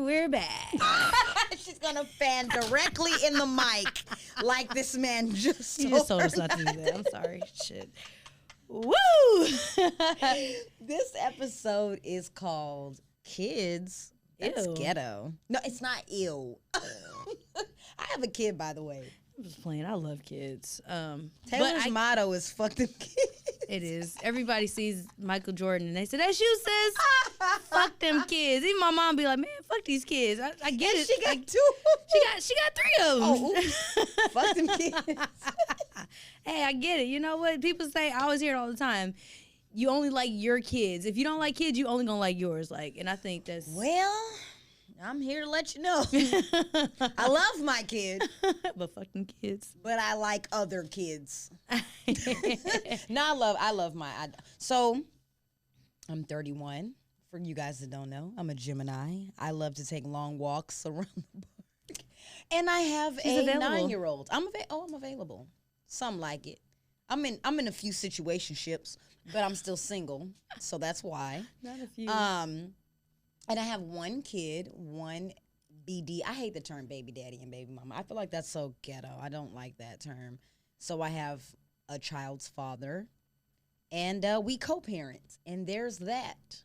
we're back. She's gonna fan directly in the mic, like this man just. You just told us not to do that. I'm sorry. Shit. Woo! This episode is called "Kids." That's Ew. ghetto. No, it's not ew. I have a kid, by the way. I'm just playing. I love kids. Taylor's motto is "fuck them kids." It is. Everybody sees Michael Jordan and they say, "That's you, sis." Fuck them kids. Even my mom be like, "Man, fuck these kids." I get it. She got two. She got 3 of them. Oh, fuck them kids. Hey, I get it. You know what? People say, I always hear it all the time. You only like your kids. If you don't like kids, you only gonna like yours. Like, and I think that's Well, I'm here to let you know. I love my kid, but fuck them kids. but I like other kids. No, I love my. So, I'm 31. For you guys that don't know, I'm a Gemini. I love to take long walks around the park, and I have She's a available. 9-year-old. I'm available. Some like it. I'm in a few situationships, but I'm still single, so that's why. Not a few. And I have one kid, one BD. I hate the term baby daddy and baby mama. I feel like that's so ghetto. I don't like that term. So I have a child's father, and we co-parent, and there's that.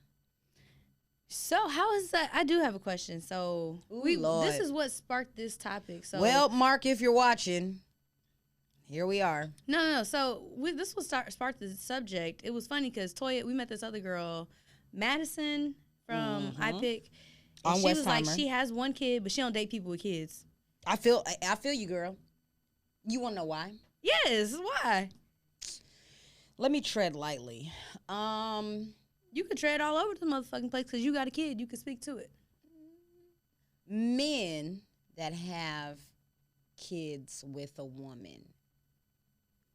So how is that? I do have a question. So Ooh, this Lord. is what sparked this topic. So Well, Mark, if you're watching, here we are. no. So this was sparked the subject. It was funny because Toya, we met this other girl, Madison from iPick. And On she was like, Westheimer. she has one kid, but she don't date people with kids. I feel you, girl. You want to know why? Yes, why? Let me tread lightly. You could tread all over the motherfucking place because you got a kid. You can speak to it. Men that have kids with a woman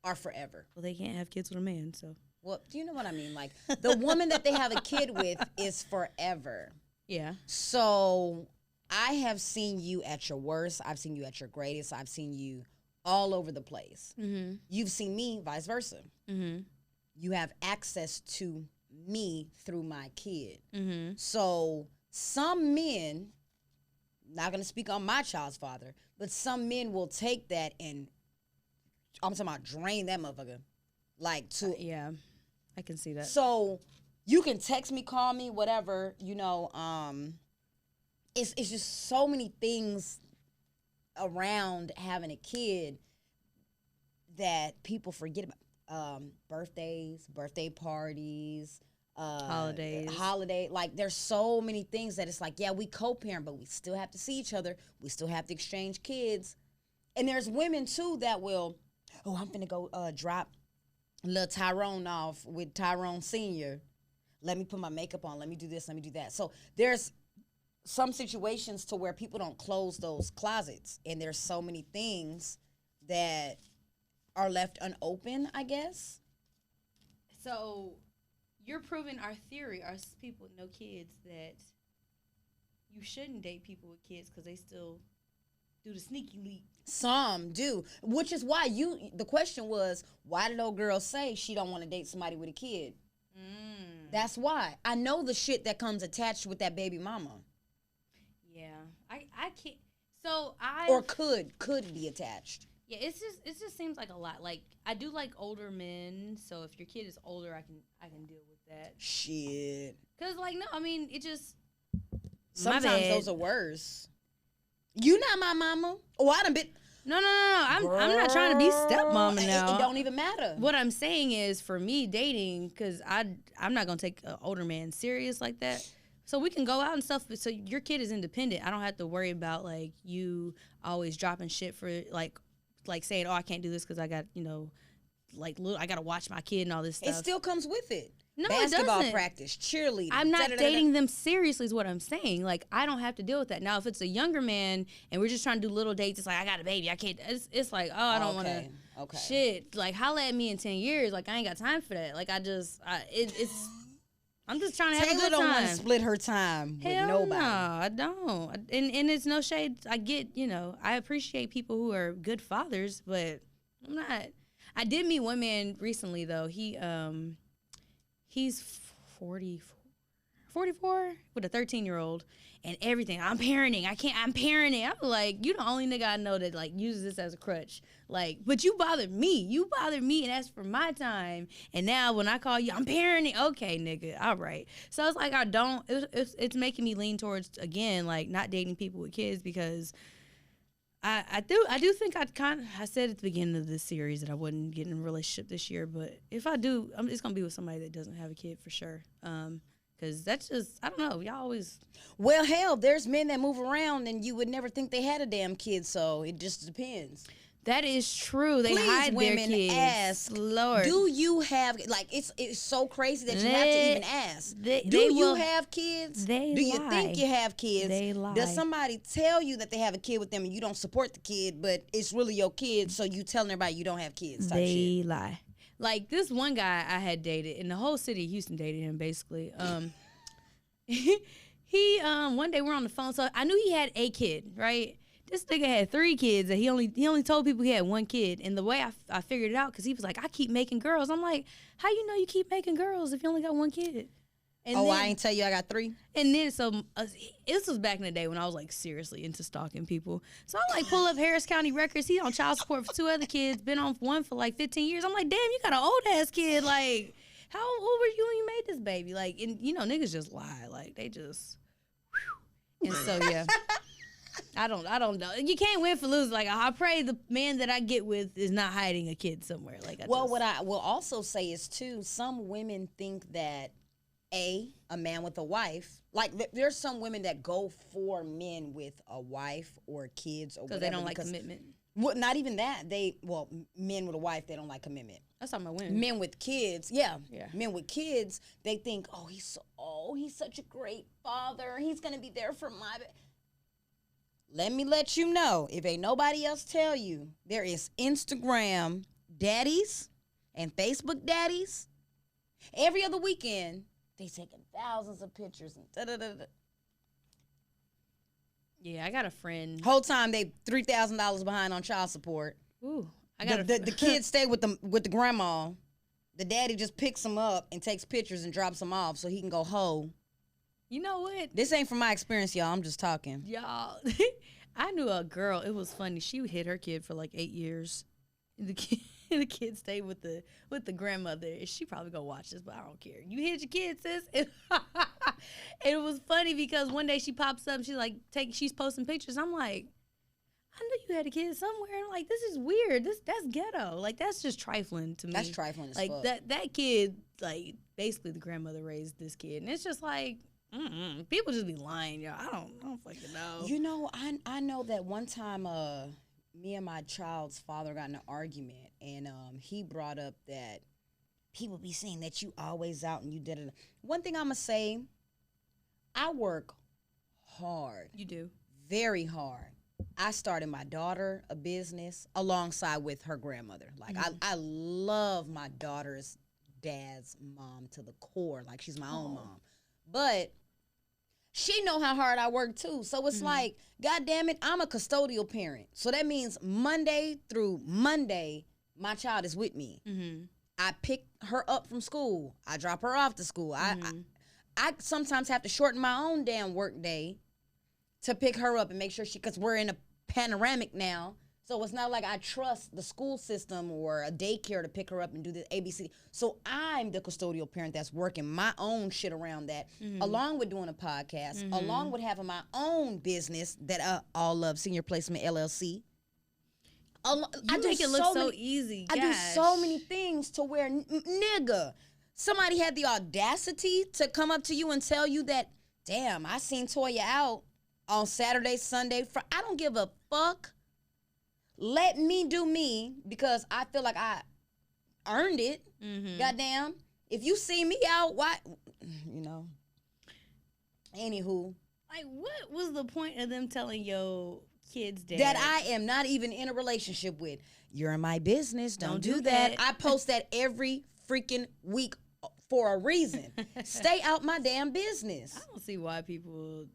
are forever. Well, they can't have kids with a man, so. Well, do you know what I mean? Like, the woman that they have a kid with is forever. Yeah. So I have seen you at your worst. I've seen you at your greatest. I've seen you all over the place. Mm-hmm. You've seen me, vice versa. Mm-hmm. You have access to me through my kid. Mm-hmm. So some men, not going to speak on my child's father, but some men will take that and, I'm talking about drain that motherfucker. Like to Yeah, I can see that. So you can text me, call me, whatever, it's just so many things around having a kid that people forget about. Birthdays, birthday parties, Holidays. Like, there's so many things that it's like, yeah, we co-parent, but we still have to see each other. We still have to exchange kids. And there's women too that will, I'm finna go drop little Tyrone off with Tyrone Senior. Let me put my makeup on. Let me do this. Let me do that. So there's some situations to where people don't close those closets, and there's so many things that are left unopened, I guess. So you're proving our theory, our people with no kids, that you shouldn't date people with kids because they still do the sneaky leak. Some do, which is why the question was, why did old girl say she don't want to date somebody with a kid? That's why. I know the shit that comes attached with that baby mama. Yeah, I can't. So or could be attached. Yeah, it just seems like a lot. Like, I do like older men, so if your kid is older, I can deal with that. Shit. Cause like no, I mean it just. Sometimes those are worse. You not my mama. Oh, I done been. No. I'm not trying to be stepmama now. It don't even matter. What I'm saying is, for me, dating, because I'm not going to take an older man serious like that. So we can go out and stuff. So your kid is independent. I don't have to worry about, like, you always dropping shit for, like saying, oh, I can't do this because I got, I got to watch my kid and all this stuff. It still comes with it. No, basketball it doesn't. practice, cheerleading. I'm not dating them seriously is what I'm saying. Like, I don't have to deal with that. Now, if it's a younger man and we're just trying to do little dates, it's like, I got a baby. I can't. It's like, oh, I don't want to. Okay. Shit. Like, holla at me in 10 years. Like, I ain't got time for that. Like, I'm just trying to have a good time. Taylor don't want to split her time with nobody. No, I don't. And it's no shade. I get, I appreciate people who are good fathers, but I'm not. I did meet one man recently, though. He's 44 with a 13-year-old and everything. I'm parenting. I'm parenting. I'm like, you the only nigga I know that like uses this as a crutch. Like, but you bothered me. You bothered me, and that's for my time. And now when I call you, I'm parenting. Okay, nigga. All right. So it's like it's making me lean towards, again, like not dating people with kids because I do think I said at the beginning of this series that I wouldn't get in a relationship this year, but if I do, it's gonna be with somebody that doesn't have a kid for sure. Cause that's just, I don't know. Y'all always. Well, hell, there's men that move around and you would never think they had a damn kid. So it just depends. That is true. They Please, hide women, their kids. ask, Lord, do you have, like, it's so crazy that you have to even ask. Do you have kids? They Do you lie. think you have kids? They lie. Does somebody tell you that they have a kid with them and you don't support the kid, but it's really your kid, so you telling everybody you don't have kids type They shit? lie. Like this one guy I had dated, and the whole city of Houston dated him basically. He one day we're on the phone, so I knew he had a kid, right? This nigga had 3 kids, and he only told people he had 1 kid. And the way I figured it out, because he was like, I keep making girls. I'm like, how you know you keep making girls if you only got 1 kid? And then, I ain't tell you I got 3? And then, so this was back in the day when I was like seriously into stalking people. So I like pull up Harris County records. He on child support for 2 other kids, been on one for like 15 years. I'm like, damn, you got an old ass kid. Like, how old were you when you made this baby? Like, and you know, niggas just lie. Like, they just, and so, yeah. I don't know. You can't win for losing. Like, I pray the man that I get with is not hiding a kid somewhere. Like, what I will also say is too, some women think that a man with a wife, like there's some women that go for men with a wife or kids or whatever. Because they don't like commitment. Well, not even that. Men with a wife, they don't like commitment. That's talking about women. Men with kids, yeah. Men with kids, they think, he's such a great father. He's gonna be there for my. Let me let you know, if ain't nobody else tell you, there is Instagram daddies and Facebook daddies. Every other weekend, they taking thousands of pictures and da-da-da-da. Yeah, I got a friend. Whole time they $3,000 behind on child support. Ooh, I got the kids stay with the grandma. The daddy just picks them up and takes pictures and drops them off so he can go hoe. You know what? This ain't from my experience, y'all. I'm just talking. Y'all, I knew a girl. It was funny. She hid her kid for like 8 years. The kid stayed with the grandmother. She probably gonna watch this, but I don't care. You hid your kid, sis. It was funny because one day she pops up. She's like, she's posting pictures. I'm like, I knew you had a kid somewhere. I'm like, this is weird. That's ghetto. Like, that's just trifling to me. That's trifling as like, fuck. That kid, like, basically the grandmother raised this kid, and it's just like. People just be lying, y'all. I don't fucking know. You know, I know that one time me and my child's father got in an argument, and he brought up that people be saying that you always out and you did it. One thing I'm going to say, I work hard. You do. Very hard. I started my daughter a business alongside with her grandmother. Like, I love my daughter's dad's mom to the core. Like, she's my own mom. But she know how hard I work too. So it's like, God damn it, I'm a custodial parent. So that means Monday through Monday, my child is with me. I pick her up from school. I drop her off to school. I sometimes have to shorten my own damn work day to pick her up and make sure because we're in a panoramic now. So it's not like I trust the school system or a daycare to pick her up and do the ABC. So I'm the custodial parent that's working my own shit around that, along with doing a podcast, along with having my own business that I all love, Senior Placement LLC. You make it look so easy. I do so many things to where, nigga, somebody had the audacity to come up to you and tell you that, damn, I seen Toya out on Saturday, Sunday. I don't give a fuck. Let me do me because I feel like I earned it. Goddamn. If you see me out, why? You know. Anywho. Like, what was the point of them telling your kids dad that I am not even in a relationship with? You're in my business. Don't do that. I post that every freaking week for a reason. Stay out my damn business. I don't see why people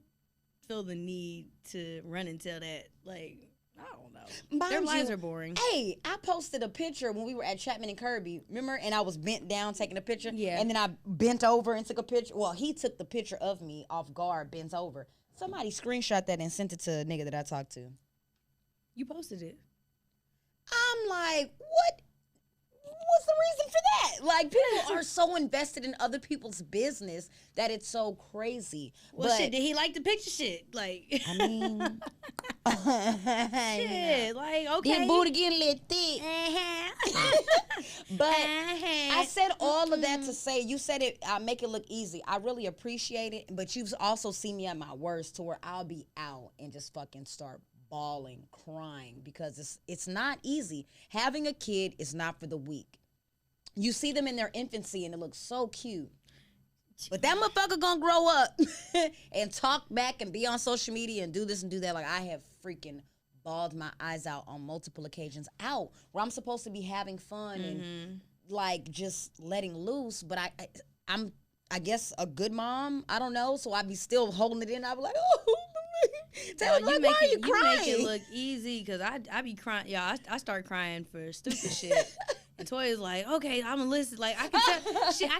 feel the need to run and tell that. Like, I don't know. Their lives are boring. Hey, I posted a picture when we were at Chapman and Kirby, remember? And I was bent down taking a picture. Yeah. And then I bent over and took a picture. Well, he took the picture of me off guard, bent over. Somebody screenshot that and sent it to a nigga that I talked to. You posted it. I'm like, what? What's the reason for that? Like, people are so invested in other people's business that it's so crazy. Well, but, shit, did he like the picture shit? Like, I mean, shit, like, okay. Then booty getting a little thick. But I said all of that to say, you said it, I make it look easy. I really appreciate it, but you've also seen me at my worst to where I'll be out and just fucking start bawling, crying, because it's not easy. Having a kid is not for the weak. You see them in their infancy and it looks so cute. But that motherfucker gonna grow up and talk back and be on social media and do this and do that. Like, I have freaking bawled my eyes out on multiple occasions out where I'm supposed to be having fun and like just letting loose. But I'm I guess a good mom. I don't know. So I'd be still holding it in. I'd be like, oh. Tell me, like, why are you crying? You make it look easy because I be crying. Yeah, I start crying for stupid shit. And Toya's like, okay, I'm gonna listen. Like, I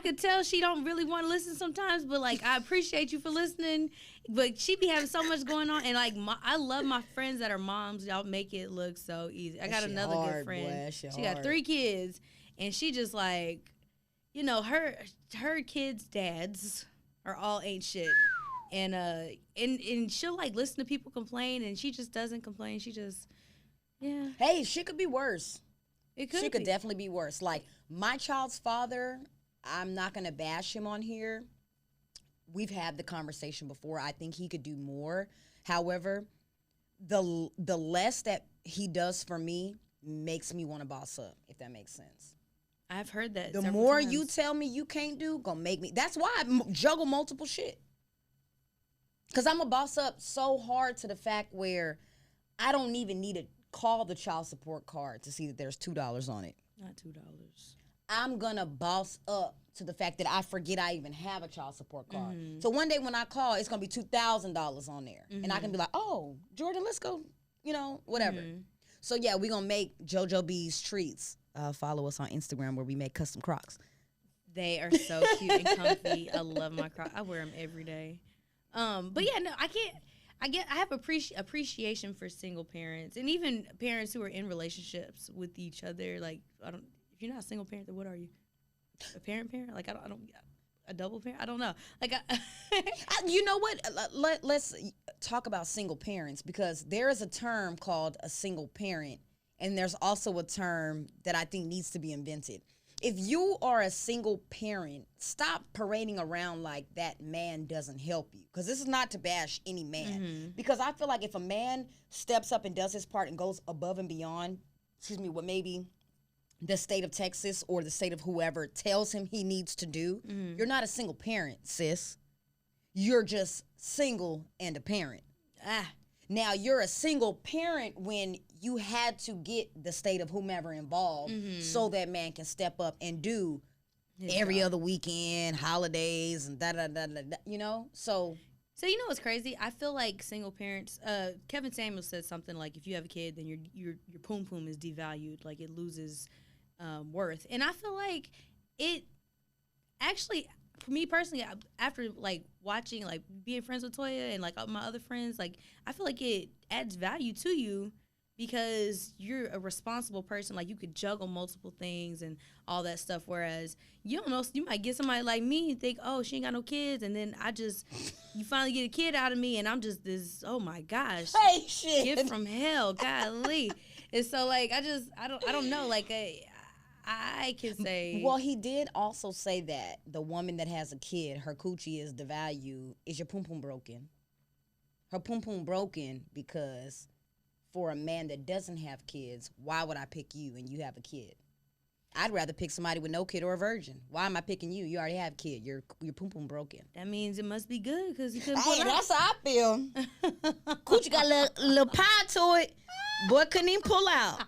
could tell she don't really want to listen sometimes, but like, I appreciate you for listening. But she be having so much going on, and like, I love my friends that are moms. Y'all make it look so easy. I got another good friend. She got 3 kids, and she just like, you know, her kids' dads are all ain't shit. And she'll like listen to people complain, and she just doesn't complain. She just, yeah. Hey, she could be worse. She could definitely be worse. Like, my child's father, I'm not gonna bash him on here. We've had the conversation before. I think he could do more. However, the less that he does for me makes me want to boss up, if that makes sense. I've heard that. The more you tell me you can't do, gonna make me. That's why I juggle multiple shit. Because I'm a boss up so hard to the fact where I don't even need to call the child support card to see that there's $2 on it. Not $2. I'm going to boss up to the fact that I forget I even have a child support card. So one day when I call, it's going to be $2,000 on there. And I can be like, oh, Jordan, let's go, you know, whatever. So, yeah, we're going to make JoJo B's Treats. Follow us on Instagram where we make custom Crocs. They are so cute and comfy. I love my Crocs. I wear them every day. But yeah, no, I have appreciation for single parents and even parents who are in relationships with each other. Like, if you're not a single parent, then what are you? A parent? Like, I don't, a double parent? I don't know. Like, you know what? Let's talk about single parents, because there is a term called a single parent, and there's also a term that I think needs to be invented. If you are a single parent, stop parading around like that man doesn't help you. Because this is not to bash any man. Because I feel like if a man steps up and does his part and goes above and beyond, what maybe the state of Texas or the state of whoever tells him he needs to do, you're not a single parent, sis. You're just single and a parent. Now, you're a single parent when you had to get the state of whomever involved so that man can step up and do every other weekend, holidays, and da-da-da-da-da, you know? So you know what's crazy? I feel like single parents, Kevin Samuels said something like, if you have a kid, then your poom poom is devalued. Like, it loses worth. And I feel like it actually, for me personally, after like watching, like being friends with Toya and like my other friends, like I feel like it adds value to you because you're a responsible person. Like, you could juggle multiple things and all that stuff. Whereas you don't know, you might get somebody like me and think, oh, she ain't got no kids, and then you finally get a kid out of me, and I'm just this, oh my gosh, hey, shit, gift from hell, golly. And so like I don't know, like I can say. Well, he did also say that the woman that has a kid, her coochie is devalued. Is your poom poom broken? Her poom poom broken because for a man that doesn't have kids, why would I pick you and you have a kid? I'd rather pick somebody with no kid or a virgin. Why am I picking you? You already have a kid. Your poom poom broken. That means it must be good because he couldn't pull out. That's how I feel. Coochie got a little pie to it. Boy couldn't even pull out.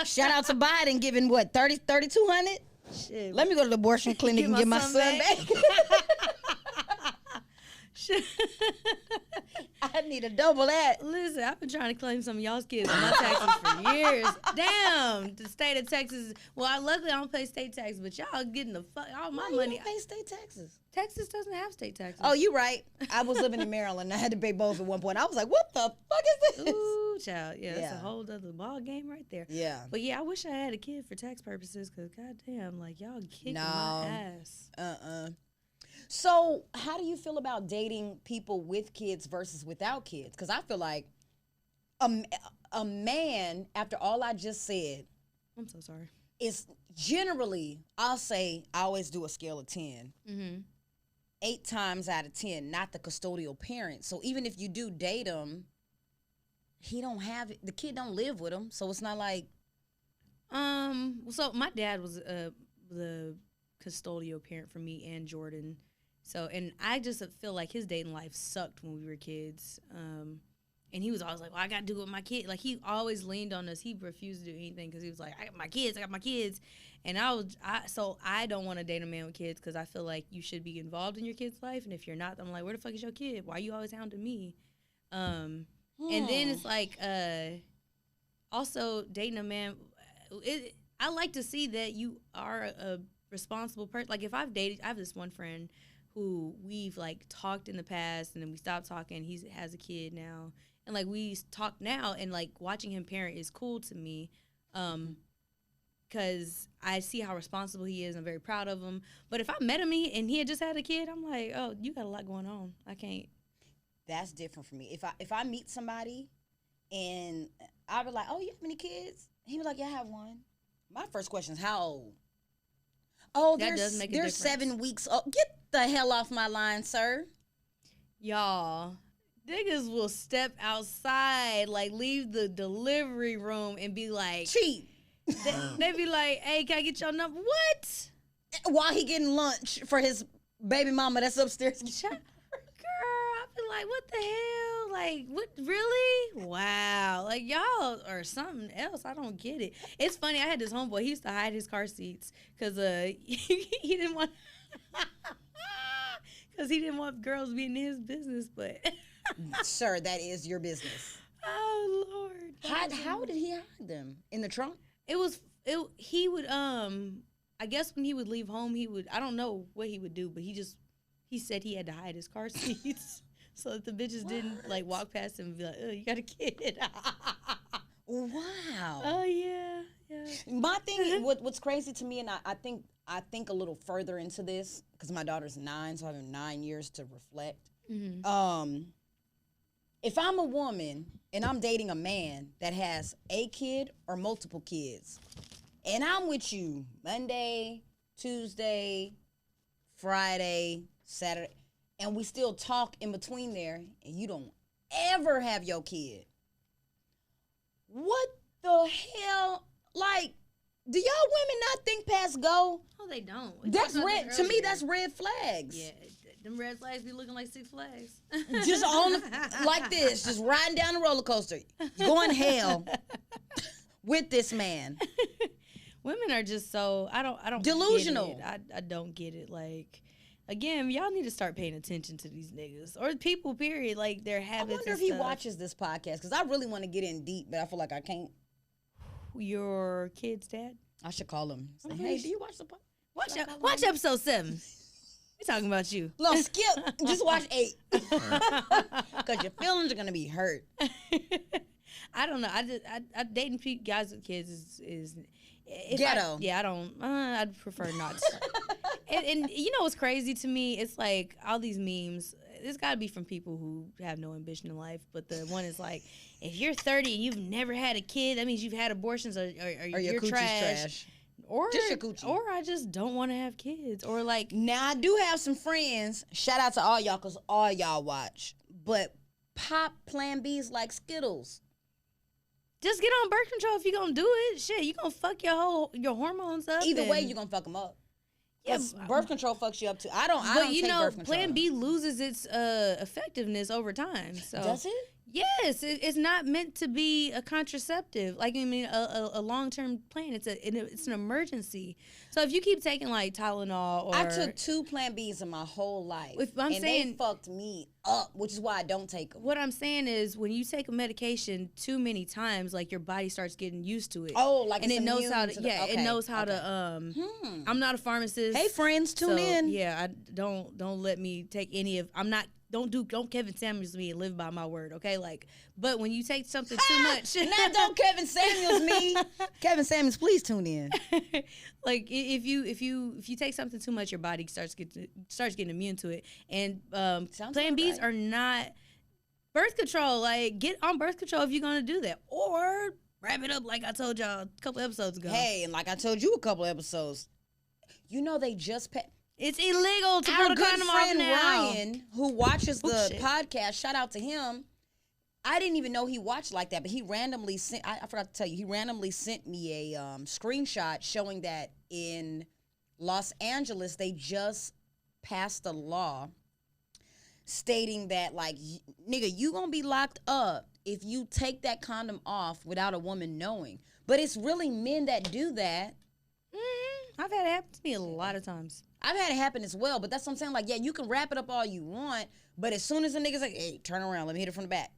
Shout out to Biden giving what, 3,200? Shit. Let me go to the abortion clinic and get my son back. I need a double that. Listen, I've been trying to claim some of y'all's kids on my taxes for years. Damn, the state of Texas. Well, luckily I don't pay state taxes, but y'all getting the fuck all my money. You don't pay state taxes. Texas doesn't have state taxes. Oh, you right. I was living in Maryland. I had to pay both at one point. I was like, what the fuck is this? Ooh, child. Yeah, that's a whole other ball game right there. Yeah. But yeah, I wish I had a kid for tax purposes because goddamn, like y'all kicking my ass. So how do you feel about dating people with kids versus without kids? Because I feel like a man, after all I just said, I'm so sorry, is generally, I'll say, I always do a scale of 10. 8 times out of 10, not the custodial parent. So even if you do date him, the kid don't live with him. So it's not like. So my dad was the custodial parent for me and Jordan. So, and I just feel like his dating life sucked when we were kids. And he was always like, well, I got to do it with my kid. Like, he always leaned on us. He refused to do anything because he was like, I got my kids. And so I don't want to date a man with kids because I feel like you should be involved in your kid's life. And if you're not, I'm like, where the fuck is your kid? Why are you always hounding me? And then it's like, also dating a man, I like to see that you are a responsible person. Like, if I have this one friend who we've like talked in the past and then we stopped talking. He has a kid now. And like we talk now and like watching him parent is cool to me. Cause I see how responsible he is. I'm very proud of him. But if I met him and he had just had a kid, I'm like, oh, you got a lot going on. I can't. That's different for me. If I meet somebody and I'll be like, oh, you have any kids? He was like, yeah, I have one. My first question is, how old? Oh, there's 7 weeks. Oh, get the hell off my line, sir. Y'all, niggas will step outside, like leave the delivery room and be like, cheap. They be like, hey, can I get your number? What? While he getting lunch for his baby mama that's upstairs. Girl, I be like, what the hell? Like, what, really? Wow. Like, y'all or something else. I don't get it. It's funny. I had this homeboy. He used to hide his car seats because he didn't want... Because he didn't want girls being in his business, but... Sir, that is your business. Oh, Lord. How did he hide them? In the trunk? He would, I guess when he would leave home, I don't know what he would do, but he said he had to hide his car seats so that the bitches didn't, like, walk past him and be like, oh, you got a kid. Wow. Oh, yeah. My thing, what's crazy to me, and I think a little further into this, because my daughter's 9, so I have 9 years to reflect. Mm-hmm. If I'm a woman and I'm dating a man that has a kid or multiple kids, and I'm with you Monday, Tuesday, Friday, Saturday, and we still talk in between there, and you don't ever have your kid, what the hell? Like, do y'all women not think past go? Oh, they don't. That's red. To me, that's red flags. Yeah, them red flags be looking like Six Flags. Just on like this, just riding down the roller coaster. You're going hell with this man. Women are just so I don't delusional. Get it. I don't get it. Like, again, y'all need to start paying attention to these niggas or people. Period. Like their habits. I wonder if he watches this podcast because I really want to get in deep, but I feel like I can't. Your kid's dad? I should call him. Say, hey, do you watch the podcast? Watch episode 7. We talking about you. No, skip. Just watch 8. Because your feelings are going to be hurt. I don't know. I dating guys with kids is ghetto. I don't. I'd prefer not to. and you know what's crazy to me? It's like all these memes. It's got to be from people who have no ambition in life. But the one is like, if you're 30 and you've never had a kid, that means you've had abortions or you're trash. Or just your coochie. Or I just don't want to have kids. Or like, now I do have some friends. Shout out to all y'all because all y'all watch. But pop Plan Bs like Skittles. Just get on birth control if you're going to do it. Shit, you going to fuck your hormones up. Either way, you're going to fuck them up. Yeah, birth control fucks you up too. I don't take birth control. Plan B loses its effectiveness over time. So does it? Yes, it's not meant to be a contraceptive. Like, I mean, a long-term plan. It's an emergency. So if you keep taking like Tylenol or... I took 2 Plan Bs in my whole life. They fucked me up, which is why I don't take them. What I'm saying is when you take a medication too many times, like your body starts getting used to it. Oh, like and it knows how to it knows how to I'm not a pharmacist. Hey friends, tune in. Yeah, don't let me take any of don't Kevin Samuels me and live by my word, okay? Like, but when you take something too much, don't Kevin Samuels me. Kevin Samuels, please tune in. Like if you take something too much, your body starts getting immune to it. And Plan Bs are not birth control. Like, get on birth control if you're gonna do that, or wrap it up like I told y'all a couple episodes ago. Hey, and like I told you a couple episodes, you know they just it's illegal to put a condom on now. Our good friend Ryan, who watches the podcast, shout out to him. I didn't even know he watched like that, but he randomly sent, I forgot to tell you, he randomly sent me a screenshot showing that in Los Angeles, they just passed a law stating that, like, nigga, you gonna be locked up if you take that condom off without a woman knowing. But it's really men that do that. Mm-hmm. I've had it happen to me a lot of times. I've had it happen as well, but that's what I'm saying. Like, yeah, you can wrap it up all you want, but as soon as a nigga's like, hey, turn around, let me hit it from the back.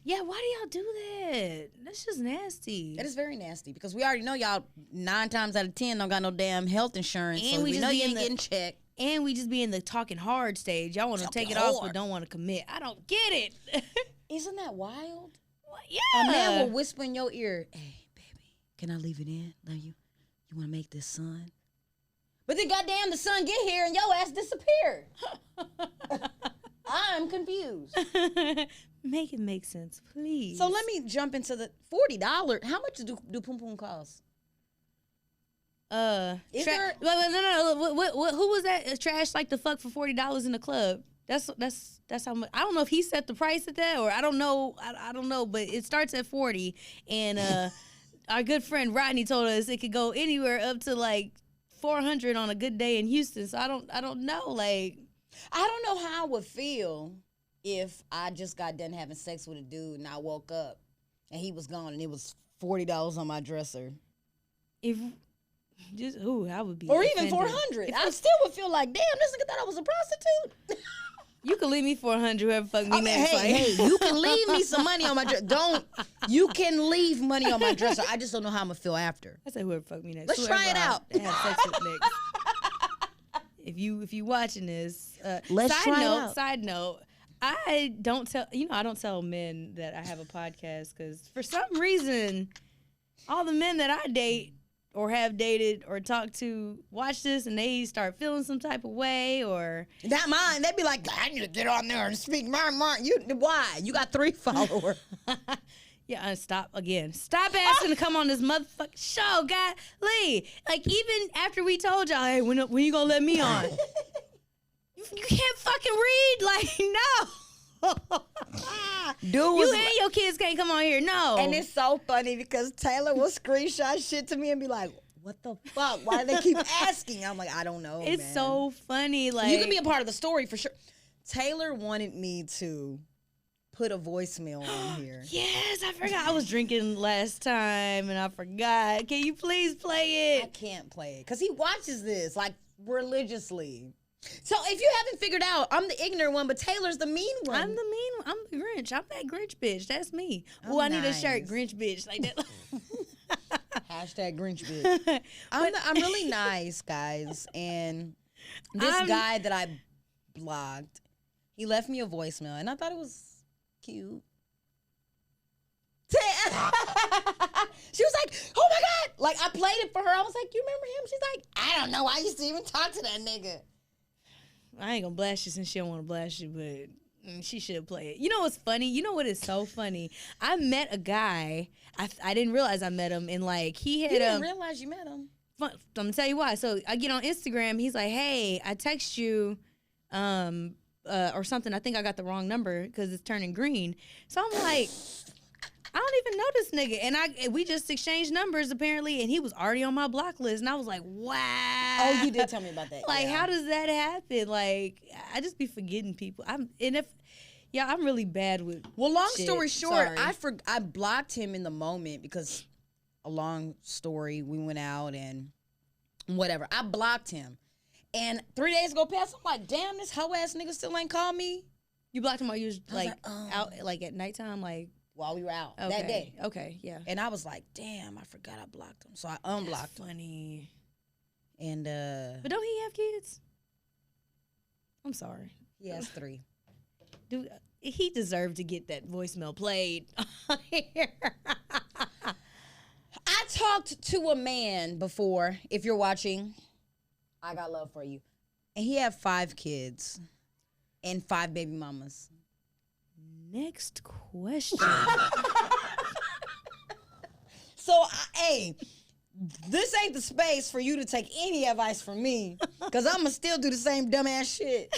Yeah, why do y'all do that? That's just nasty. That is very nasty because we already know y'all 9 times out of 10 don't got no damn health insurance, and so we know you ain't getting checked. And we just be in the talking hard stage. Y'all want to take it off but don't want to commit. I don't get it. Isn't that wild? Well, yeah. A man will whisper in your ear, hey, baby, can I leave it in? Love you. You want to make this sun? But then goddamn the sun get here and your ass disappeared. I'm confused. Make it make sense, please. So let me jump into the $40. How much do poon poon cost? No. Who was that? Trash like the fuck for $40 in the club. That's how much. I don't know if he set the price at that or I don't know. I don't know, but it starts at 40. And our good friend Rodney told us it could go anywhere up to like 400 on a good day in Houston. So I don't know. Like, I don't know how I would feel if I just got done having sex with a dude and I woke up and he was gone and it was $40 on my dresser. I would be. Or offended. even 400. I still would feel like, damn, this nigga thought I was a prostitute. You can leave me 400, whoever fuck me next. Hey, you can leave me some money on my dresser. You can leave money on my dresser. I just don't know how I'm going to feel after. I say whoever fuck me next. Let's try it out. Have sex with next. If you watching this, let's try it out. Side note, I don't tell men that I have a podcast because for some reason, all the men that I date or have dated or talked to watch this and they start feeling some type of way or... Not mine. They'd be like, I need to get on there and speak my mind. Why? You got 3 followers. Yeah, stop again. Stop asking to come on this motherfucking show, golly. Like, even after we told y'all, hey, when you gonna let me on? You can't fucking read. Like, no. Dude, you and your kids can't come on here. No. And it's so funny because Taylor will screenshot shit to me and be like, what the fuck? Why do they keep asking? I'm like, I don't know, It's man. so funny. Like, you can be a part of the story for sure. Taylor wanted me to put a voicemail on here. Yes, I forgot. I was drinking last time and I forgot. Can you please play it? I can't play it because he watches this like religiously. So if you haven't figured out, I'm the ignorant one, but Taylor's the mean one. I'm the mean one. I'm the Grinch. I'm that Grinch bitch. That's me. Oh, I need a shirt. Grinch bitch. Like that. Hashtag Grinch bitch. I'm really nice, guys. And this guy that I blocked, he left me a voicemail, and I thought it was cute. She was like, oh my God. Like, I played it for her. I was like, you remember him? She's like, I don't know. I used to even talk to that nigga. I ain't gonna blast you since she don't want to blast you, but she should play it. You know what's funny? You know what is so funny? I met a guy. I didn't realize I met him, and like he had. You didn't realize you met him. I'm gonna tell you why. So I get on Instagram. He's like, "Hey, I text you, or something. I think I got the wrong number because it's turning green." So I'm like, I don't even know this nigga, and we just exchanged numbers apparently, and he was already on my block list, and I was like, wow. Oh, you did tell me about that. Like, how does that happen? Like, I just be forgetting people. And if Yeah, I'm really bad with. Well, long shit. story short, Sorry. I blocked him in the moment because a long story. We went out and whatever. I blocked him, and 3 days go past. I'm like, damn, this hoe ass nigga still ain't called me. You blocked him while you was like oh. out, like at nighttime, like while we were out okay. that day. Okay, yeah. And I was like, damn, I forgot I blocked him, so I unblocked him. Funny. And but don't he have kids? I'm sorry. He has 3. Dude, he deserved to get that voicemail played here. I talked to a man before, if you're watching, I got love for you. And he had 5 kids and 5 baby mamas. Next question. So, hey, this ain't the space for you to take any advice from me, because I'm going to still do the same dumbass shit.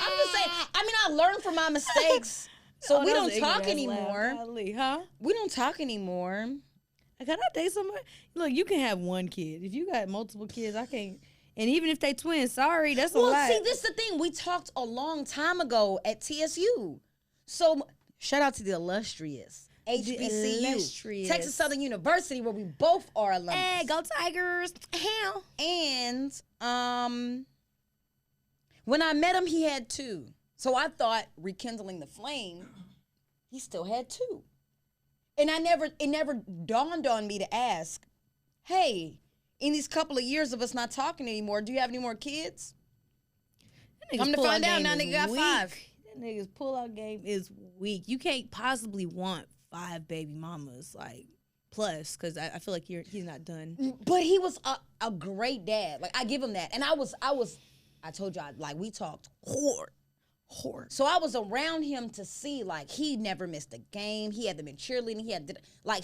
I'm just saying, I mean, I learned from my mistakes. So we don't talk anymore. Huh? We don't talk anymore. Can I date somebody? Look, you can have one kid. If you got multiple kids, I can't. And even if they twins, sorry, that's a lot. Well, see, this is the thing. We talked a long time ago at TSU. So shout out to the illustrious HBCU, Texas Southern University, where we both are alumni. Hey, go Tigers! Hell. And when I met him, he had 2. So I thought, rekindling the flame, he still had 2. And it never dawned on me to ask, hey, in these couple of years of us not talking anymore, do you have any more kids? Come to find out, now nigga got 5. That nigga's pull-out game is weak. You can't possibly want 5 baby mamas, like, plus, because I feel like he's not done. But he was a great dad. Like, I give him that. And I told you, we talked hard. So I was around him to see, like, he never missed a game. He had them in cheerleading.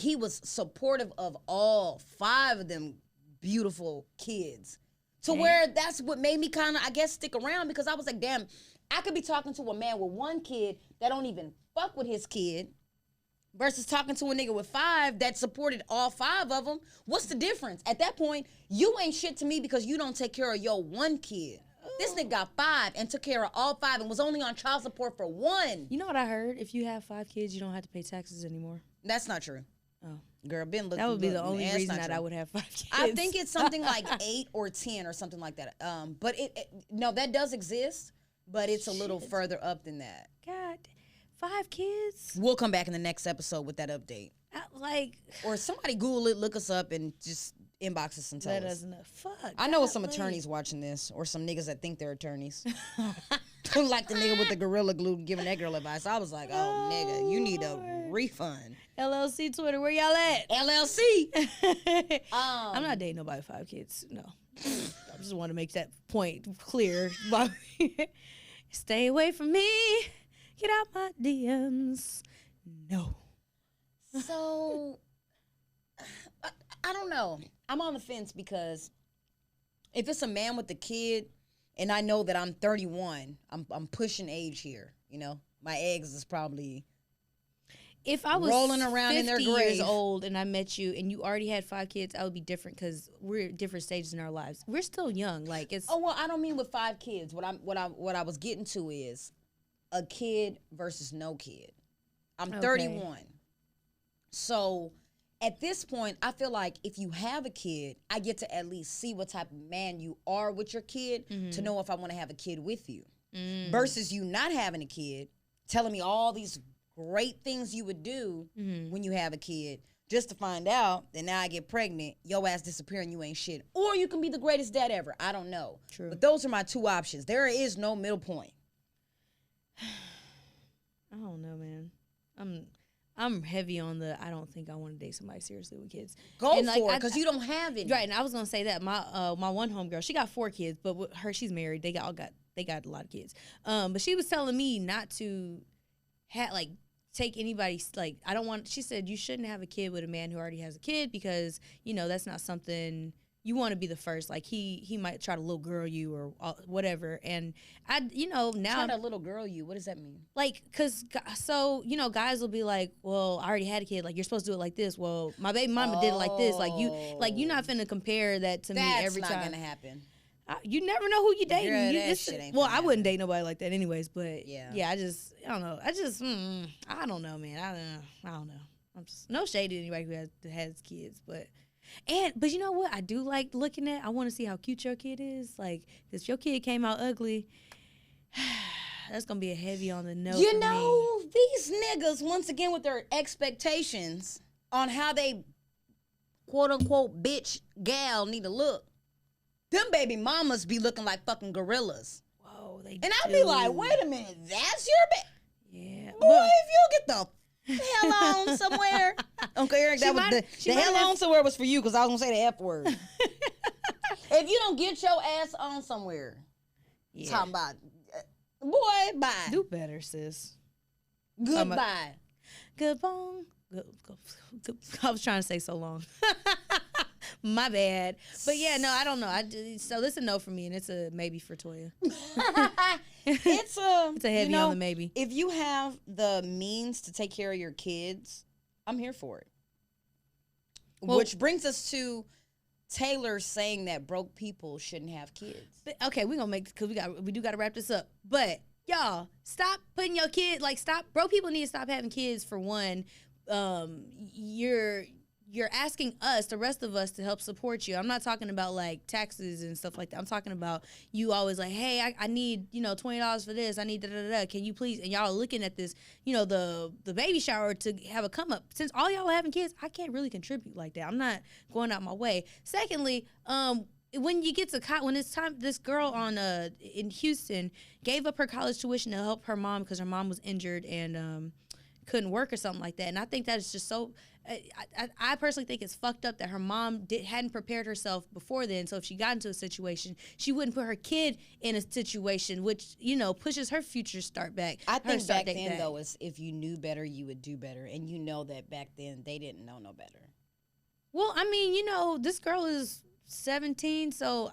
He was supportive of all 5 of them beautiful kids. To where that's what made me kind of, I guess, stick around, because I was like, damn, I could be talking to a man with 1 kid that don't even fuck with his kid versus talking to a nigga with 5 that supported all 5 of them. What's the difference? At that point, you ain't shit to me because you don't take care of your 1 kid. This nigga got 5 and took care of all 5 and was only on child support for 1. You know what I heard? If you have 5 kids, you don't have to pay taxes anymore. That's not true. Oh. Girl, Ben looked. That would be the only reason that I would have 5 kids. I think it's something like 8 or 10 or something like that. But no, that does exist, but it's a little further up than that. God, 5 kids? We'll come back in the next episode with that update. Or somebody Google it, look us up, and just inbox us and tell us. Fuck. I know some attorneys watching this, or some niggas that think they're attorneys. Like the nigga with the Gorilla Glue giving that girl advice. I was like, oh nigga, you need a refund. LLC Twitter, where y'all at? LLC. I'm not dating nobody with 5 kids. No. I just want to make that point clear. Stay away from me. Get out my DMs. No. So, I don't know. I'm on the fence, because if it's a man with a kid and I know that I'm 31, I'm pushing age here, you know? My eggs is probably if I was rolling around in their grave. Years old and I met you and you already had 5 kids, I would be different, because we're at different stages in our lives. We're still young. Like, it's. Oh, well, I don't mean with 5 kids. What I was getting to is a kid versus no kid. I'm 31. So at this point, I feel like if you have a kid, I get to at least see what type of man you are with your kid to know if I want to have a kid with you. Versus you not having a kid, telling me all these great things you would do when you have a kid, just to find out that now I get pregnant, your ass disappear and you ain't shit. Or you can be the greatest dad ever. I don't know. True. But those are my 2 options. There is no middle point. I don't know, man. I'm heavy on the I don't think I want to date somebody seriously with kids. Go for it, because you don't have any. Right, and I was gonna say that my one homegirl, she got 4 kids, but with her, she's married. They got a lot of kids. But she was telling me not to take anybody's, like, I don't want. She said you shouldn't have a kid with a man who already has a kid, because that's not something. You want to be the first. Like, he might try to little girl you or whatever. And now try to little girl you. What does that mean? Like, guys will be like, well, I already had a kid. Like, you're supposed to do it like this. Well, my baby mama did it like this. Like, you're not finna compare that to me every time. That's not gonna happen. You never know who you dating. Girl, that shit ain't well, finna I wouldn't happen. date nobody like that anyways. But Yeah. I don't know. I don't know, man. I don't know. I'm just no shade to anybody who has kids, but you know what? I do like looking at. I want to see how cute your kid is. Like, if your kid came out ugly, that's gonna be a heavy on the nose. You know, these niggas once again with their expectations on how they quote unquote bitch gal need to look. Them baby mamas be looking like fucking gorillas. Whoa, they and I'll be like, wait a minute, that's your Yeah. boy, if you get the hell on somewhere. Okay, Eric, that was the hell on somewhere was for you because I was gonna say the F word. If you don't get your ass on somewhere, talking about boy, bye. Do better, sis. Goodbye. Goodbye. I was trying to say so long. My bad. But yeah, no, I don't know. So this is a no for me, and it's a maybe for Toya. It's a heavy on the maybe. If you have the means to take care of your kids, I'm here for it. Well, which brings us to Taylor saying that broke people shouldn't have kids. But, okay, we're gonna make because we do gotta wrap this up. But y'all, stop putting your kid stop. Broke people need to stop having kids for one. You're asking us, the rest of us, to help support you. I'm not talking about like taxes and stuff like that. I'm talking about you always like, hey, I need, $20 for this. I need da-da-da-da. Can you please? And y'all are looking at this, the baby shower to have a come up. Since all y'all are having kids, I can't really contribute like that. I'm not going out my way. Secondly, when you get to when it's time, this girl in Houston gave up her college tuition to help her mom because her mom was injured and couldn't work or something like that. And I think that is just so. I personally think it's fucked up that her mom hadn't prepared herself before then. So if she got into a situation, she wouldn't put her kid in a situation which pushes her future start back. I think back then though is if you knew better, you would do better, and that back then they didn't know no better. Well, I mean, this girl is 17, so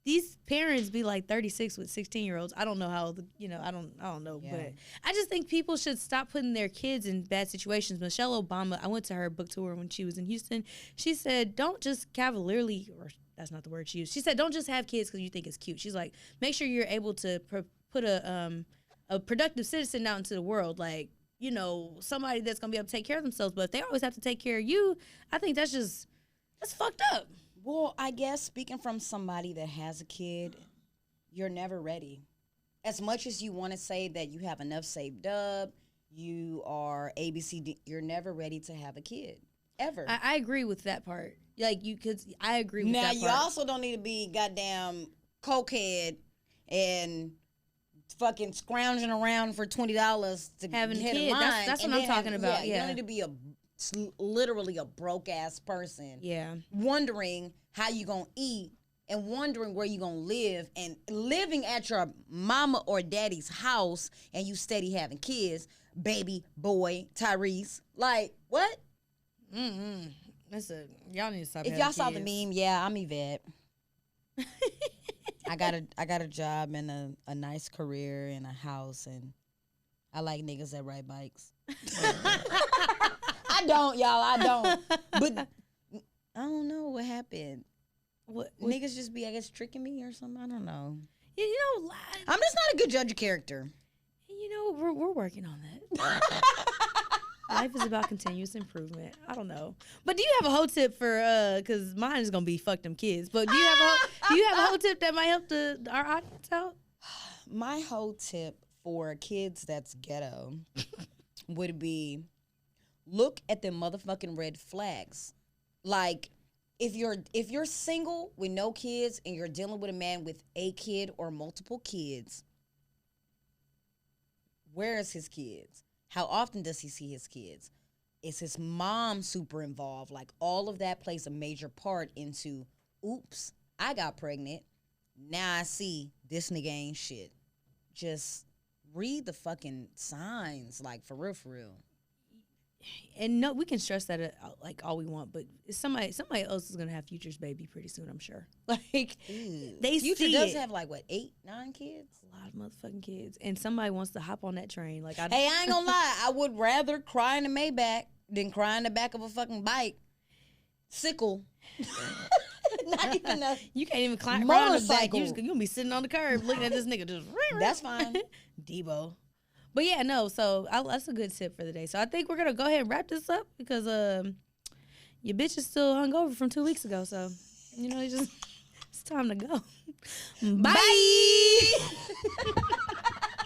these parents be like 36 with 16-year-olds. I don't know how I don't know, yeah. But I just think people should stop putting their kids in bad situations. Michelle Obama, I went to her book tour when she was in Houston. She said, don't just cavalierly, or that's not the word she used. She said, don't just have kids because you think it's cute. She's like, make sure you're able to put a productive citizen out into the world, like, somebody that's gonna be able to take care of themselves. But if they always have to take care of you, I think that's fucked up. Well, I guess speaking from somebody that has a kid, you're never ready. As much as you want to say that you have enough saved up, you are ABCD, you're never ready to have a kid. Ever. I agree with that part. Like, I agree with that part. Now, you also don't need to be goddamn cokehead and fucking scrounging around for $20 to having hit a kid. A line. That's what I'm talking about. Yeah. You don't need to be literally a broke ass person. Yeah. Wondering how you gonna eat and wondering where you gonna live and living at your mama or daddy's house and you steady having kids, baby boy Tyrese. Like, what? Y'all need to stop. If y'all saw the meme, yeah, I'm Yvette. I got a job and a nice career and a house, and I like niggas that ride bikes. I don't, y'all. I don't. But I don't know what happened. What niggas just be, I guess, tricking me or something? I don't know. I'm just not a good judge of character. We're working on that. Life is about continuous improvement. I don't know. But do you have a whole tip for, because mine is going to be fuck them kids. But do you have a whole tip that might help our audience out? My whole tip for kids that's ghetto would be look at the motherfucking red flags. Like, if you're single with no kids and you're dealing with a man with a kid or multiple kids, where is his kids? How often does he see his kids? Is his mom super involved? Like, all of that plays a major part into, oops, I got pregnant. Now I see this nigga ain't shit. Just read the fucking signs, like, for real, for real. And no, we can stress that like all we want, but somebody else is gonna have Future's baby pretty soon, I'm sure. Like, Future does have like what, 8, 9 kids? A lot of motherfucking kids, and somebody wants to hop on that train. Like, I ain't gonna lie, I would rather cry in the Maybach than cry in the back of a fucking bike. Sickle. Not even a You can't even climb around the back. motorcycle. You're gonna be sitting on the curb looking at this nigga just. That's fine. Debo. But yeah, no. So that's a good tip for the day. So I think we're gonna go ahead and wrap this up because your bitch is still hungover from 2 weeks ago. So it's time to go. Bye.